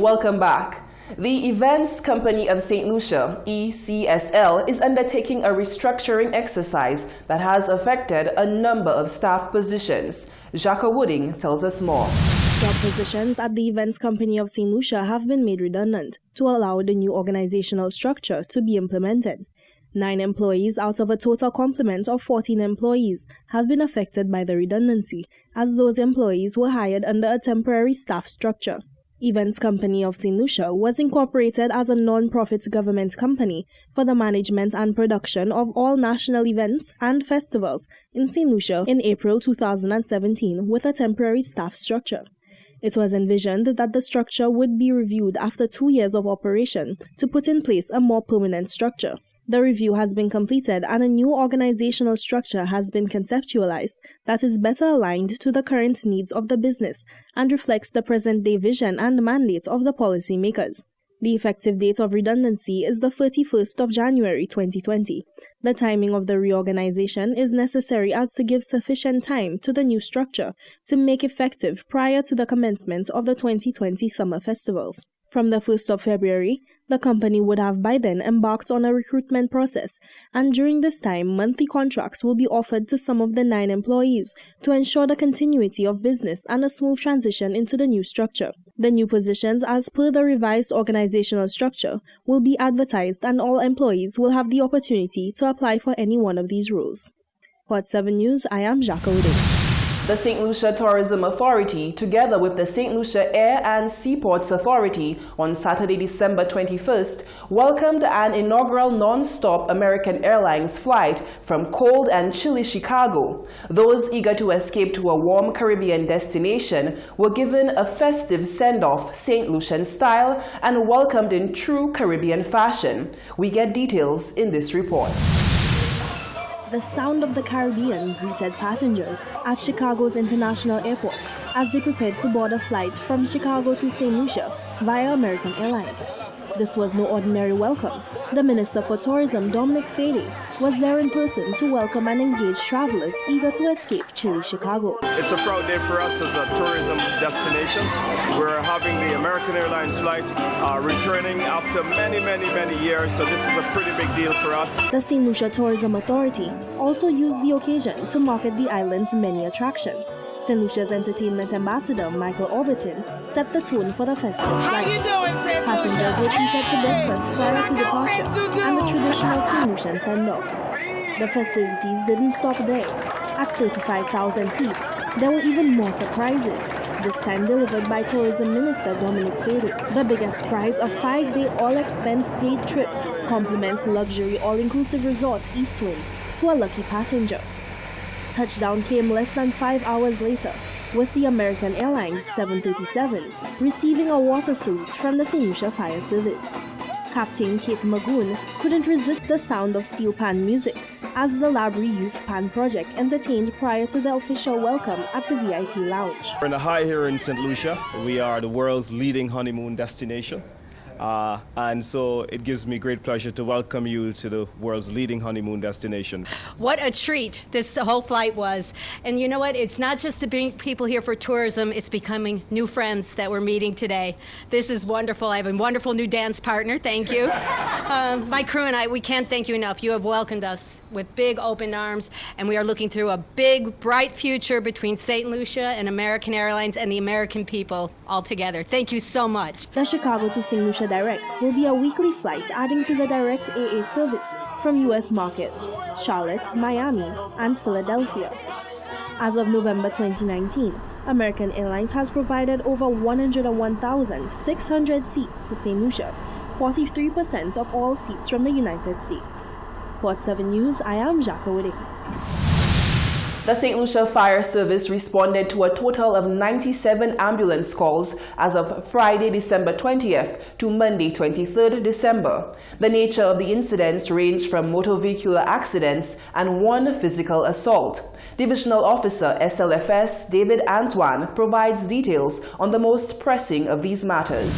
Welcome back. The Events Company of St. Lucia, ECSL, is undertaking a restructuring exercise that has affected a number of staff positions. Jacques Wooding tells us more. Job positions at the Events Company of St. Lucia have been made redundant to allow the new organizational structure to be implemented. 9 employees out of a total complement of 14 employees have been affected by the redundancy, as those employees were hired under a temporary staff structure. Events Company of St. Lucia was incorporated as a non-profit government company for the management and production of all national events and festivals in St. Lucia in April 2017 with a temporary staff structure. It was envisioned that the structure would be reviewed after 2 years of operation to put in place a more permanent structure. The review has been completed and a new organizational structure has been conceptualized that is better aligned to the current needs of the business and reflects the present-day vision and mandate of the policymakers. The effective date of redundancy is the 31st of January 2020. The timing of the reorganization is necessary as to give sufficient time to the new structure to make effective prior to the commencement of the 2020 summer festivals. From the 1st of February, the company would have by then embarked on a recruitment process, and during this time, monthly contracts will be offered to some of the 9 employees to ensure the continuity of business and a smooth transition into the new structure. The new positions, as per the revised organizational structure, will be advertised and all employees will have the opportunity to apply for any one of these roles. Port 7 News, I am Jacques Wooding. The St. Lucia Tourism Authority, together with the St. Lucia Air and Seaports Authority, on Saturday, December 21st, welcomed an inaugural non-stop American Airlines flight from cold and chilly Chicago. Those eager to escape to a warm Caribbean destination were given a festive send-off St. Lucian style and welcomed in true Caribbean fashion. We get details in this report. The sound of the Caribbean greeted passengers at Chicago's International Airport as they prepared to board a flight from Chicago to St. Lucia via American Airlines. This was no ordinary welcome. The Minister for Tourism, Dominic Fady, was there in person to welcome and engage travelers eager to escape chilly Chicago. It's a proud day for us as a tourism destination. We're having the American Airlines flight returning after many years, so this is a pretty big deal for us. The St. Lucia Tourism Authority also used the occasion to market the island's many attractions. St. Lucia's entertainment ambassador, Michael Orbiton, set the tone for the festive flight. Passengers were treated to breakfast prior to departure and the traditional St. Lucian send-off. The festivities didn't stop there. At 35,000 feet, there were even more surprises, this time delivered by Tourism Minister Dominic Fady. The biggest prize, a 5-day all-expense-paid trip, complements luxury all-inclusive resort East Winds to a lucky passenger. Touchdown came less than 5 hours later, with the American Airlines 737 receiving a water salute from the St. Lucia Fire Service. Captain Kate Magoon couldn't resist the sound of steel pan music as the Labrie Youth Pan Project entertained prior to the official welcome at the VIP Lounge. We're in the high here in St. Lucia. We are the world's leading honeymoon destination. And so it gives me great pleasure to welcome you to the world's leading honeymoon destination. What a treat this whole flight was. And you know what? It's not just to bring people here for tourism, it's becoming new friends that we're meeting today. This is wonderful. I have a wonderful new dance partner. Thank you. My crew and I, we can't thank you enough. You have welcomed us with big open arms, and we are looking through a big, bright future between St. Lucia and American Airlines and the American people all together. Thank you so much. The Chicago to St. Lucia Direct will be a weekly flight adding to the direct AA service from U.S. markets, Charlotte, Miami, and Philadelphia. As of November 2019, American Airlines has provided over 101,600 seats to St. Lucia, 43% of all seats from the United States. Port 7 News, I am Jacques Wooding. The St. Lucia Fire Service responded to a total of 97 ambulance calls as of Friday, December 20th to Monday, 23rd December. The nature of the incidents ranged from motor vehicular accidents and 1 physical assault. Divisional Officer SLFS David Antoine provides details on the most pressing of these matters.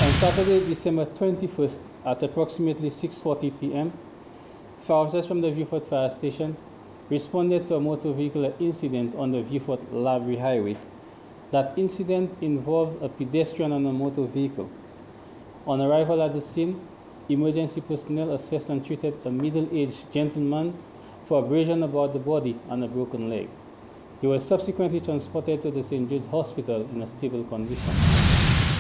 On Saturday, December 21st at approximately 6:40 p.m., officers from the Vieux Fort Fire Station responded to a motor vehicular incident on the Vieux Fort Labrie Highway. That incident involved a pedestrian on a motor vehicle On arrival at the scene, emergency personnel assessed and treated a middle-aged gentleman for abrasion about the body and a broken leg. He was subsequently transported to the St. Jude's Hospital in a stable condition.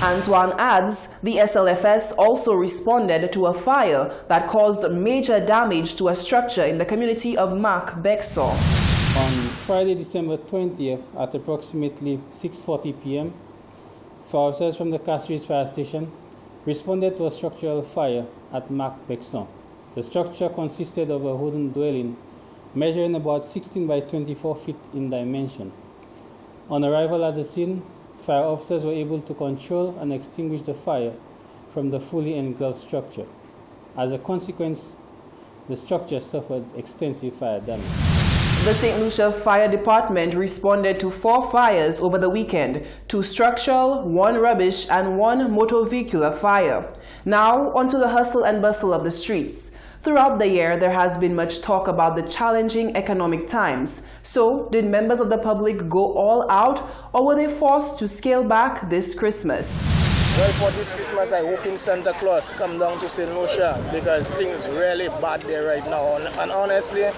Antoine adds the SLFS also responded to a fire that caused major damage to a structure in the community of Mac Bexon. On Friday, December 20th, at approximately 6:40 p.m., fire officers from the Castries Fire Station responded to a structural fire at Mac Bexon. The structure consisted of a wooden dwelling measuring about 16 by 24 feet in dimension. On arrival at the scene, fire officers were able to control and extinguish the fire from the fully engulfed structure. As a consequence, the structure suffered extensive fire damage. The St. Lucia Fire Department responded to 4 fires over the weekend, 2 structural, 1 rubbish, and 1 motor vehicular fire. Now, onto the hustle and bustle of the streets. Throughout the year, there has been much talk about the challenging economic times. So, did members of the public go all out, or were they forced to scale back this Christmas? Well, for this Christmas, I hope in Santa Claus come down to St. Lucia because things really bad there right now. And honestly,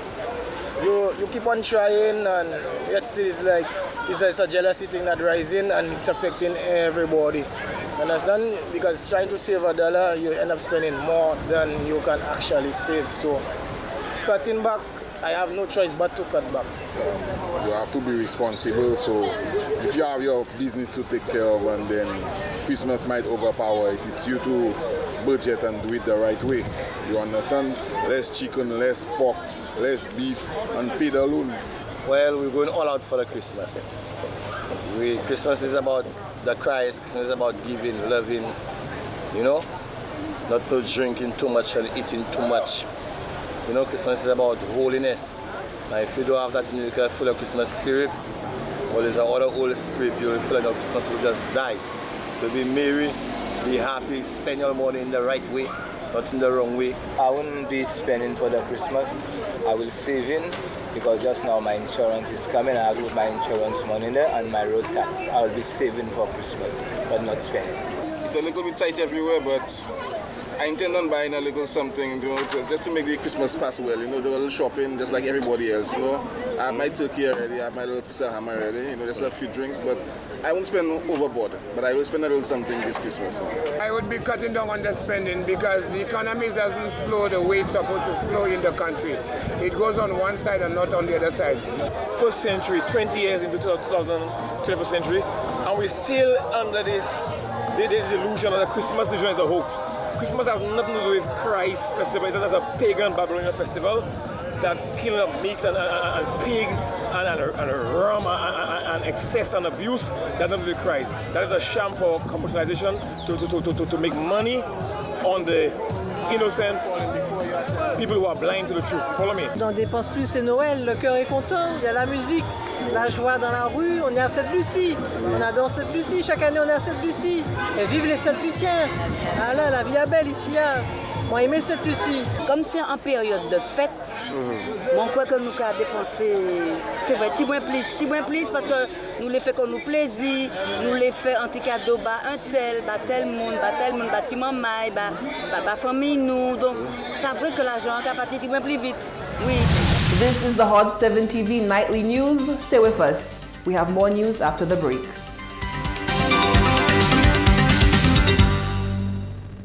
you keep on trying, and yet still it's a jealousy thing that rising and it's affecting everybody. Understand? Because trying to save $1, you end up spending more than you can actually save. So cutting back, I have no choice but to cut back. You have to be responsible. So if you have your business to take care of and then Christmas might overpower it, it's you to budget and do it the right way. You understand? Less chicken, less pork, less beef, and pay the loan. Well, we're going all out for the Christmas. Christmas is about the Christ. Christmas is about giving, loving, you know, not drinking too much and eating too much. You know, Christmas is about holiness. Now, if you don't have that, you can feel the Christmas spirit. Well, there's another Holy Spirit, you'll feel like Christmas will just die. So be merry, be happy, spend your money in the right way, not in the wrong way. I wouldn't be spending for the Christmas. I will save in because just now my insurance is coming. I have my insurance money there and my road tax. I will be saving for Christmas, but not spending. It's a little bit tight everywhere, but I intend on buying a little something, you know, just to make the Christmas pass well. You know, do a little shopping just like everybody else. You know, I have my turkey already, I have my little piece of ham already. You know, just a few drinks, but I won't spend overboard. But I will spend a little something this Christmas. I would be cutting down on the spending because the economy doesn't flow the way it's supposed to flow in the country. It goes on one side and not on the other side. First century, 20 years into 21st century, and we're still under this the delusion of the Christmas delusion is a hoax. Christmas has nothing to do with Christ festival. It is a pagan Babylonian festival that killing of meat and pig and rum and excess and abuse that doesn't do with Christ. That is a sham for commercialization to make money on the innocent people who are blind to the truth. Follow me. On dépense plus, c'est Noël, le cœur est content, il y a la musique, la joie dans la rue, on est à Sainte-Lucie, on adore Sainte-Lucie, chaque année on est à Sainte-Lucie. Et vive les Sainte-Luciens! Ah là, la vie est belle ici, hein. Moi, aimé Sainte-Lucie. Comme c'est en période de fête, on croit que nous avons dépensé, c'est vrai, petit moins plus, parce que nous les faisons comme nous plaisir, nous les faisons en petit cadeau, tel monde, petit maman, famille nous, donc ça vrai que l'argent est parti petit moins plus vite, oui. This is the Hot 7 TV Nightly News. Stay with us. We have more news after the break.